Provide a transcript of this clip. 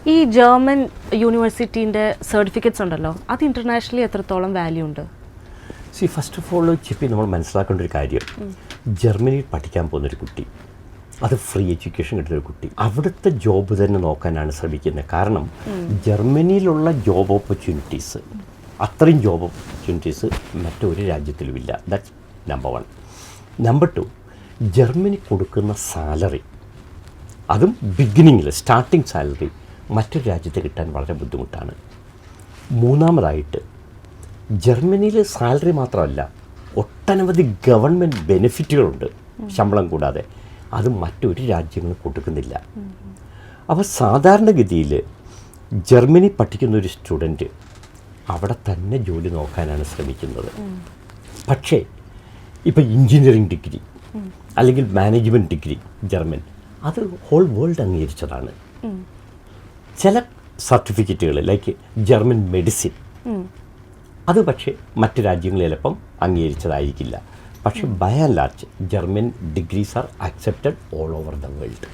ഈ German യൂണിവേഴ്സിറ്റീൻ്റെ certificates ഉണ്ടല്ലോ, അത് ഇൻ്റർനാഷണലി എത്രത്തോളം വാല്യൂ ഉണ്ട്? ഫസ്റ്റ് ഓഫ് ഓൾ ചിപ്പി നമ്മൾ മനസ്സിലാക്കേണ്ട ഒരു കാര്യം, ജർമ്മനിയിൽ പഠിക്കാൻ പോകുന്നൊരു കുട്ടി, അത് ഫ്രീ എഡ്യൂക്കേഷൻ കിട്ടുന്നൊരു കുട്ടി, അവിടുത്തെ ജോബ് തന്നെ നോക്കാനാണ് ശ്രമിക്കുന്നത്. കാരണം ജർമ്മനിയിലുള്ള ജോബ് ഓപ്പർച്യൂണിറ്റീസ്, അത്രയും ജോബ് ഓപ്പർച്യൂണിറ്റീസ് മറ്റൊരു രാജ്യത്തിലുമില്ല. That's number 1. നമ്പർ 2, ജർമ്മനി കൊടുക്കുന്ന സാലറി, അതും ബിഗിനിങ്ങിൽ സ്റ്റാർട്ടിങ് സാലറി മറ്റൊരു രാജ്യത്ത് കിട്ടാൻ വളരെ ബുദ്ധിമുട്ടാണ്. മൂന്നാമതായിട്ട് ജർമ്മനിയിൽ സാലറി മാത്രമല്ല, ഒട്ടനവധി ഗവൺമെൻറ് ബെനിഫിറ്റുകളുണ്ട് ശമ്പളം കൂടാതെ, അത് മറ്റൊരു രാജ്യങ്ങളും കൊടുക്കുന്നില്ല. അപ്പോൾ സാധാരണഗതിയിൽ ജർമ്മനി പഠിക്കുന്ന ഒരു സ്റ്റുഡൻറ്റ് അവിടെ തന്നെ ജോലി നോക്കാനാണ് ശ്രമിക്കുന്നത്. പക്ഷേ ഇപ്പോൾ എഞ്ചിനീയറിംഗ് ഡിഗ്രി അല്ലെങ്കിൽ മാനേജ്മെൻറ്റ് ഡിഗ്രി ജർമ്മൻ, അത് ഹോൾ വേൾഡ് അംഗീകരിച്ചതാണ്. ചില സർട്ടിഫിക്കറ്റുകൾ ലൈക്ക് ജർമ്മൻ മെഡിസിൻ, അത് പക്ഷേ മറ്റ് രാജ്യങ്ങളിൽ ചിലപ്പം അംഗീകരിച്ചതായിരിക്കില്ല. പക്ഷേ by and large German degrees are accepted all over the world.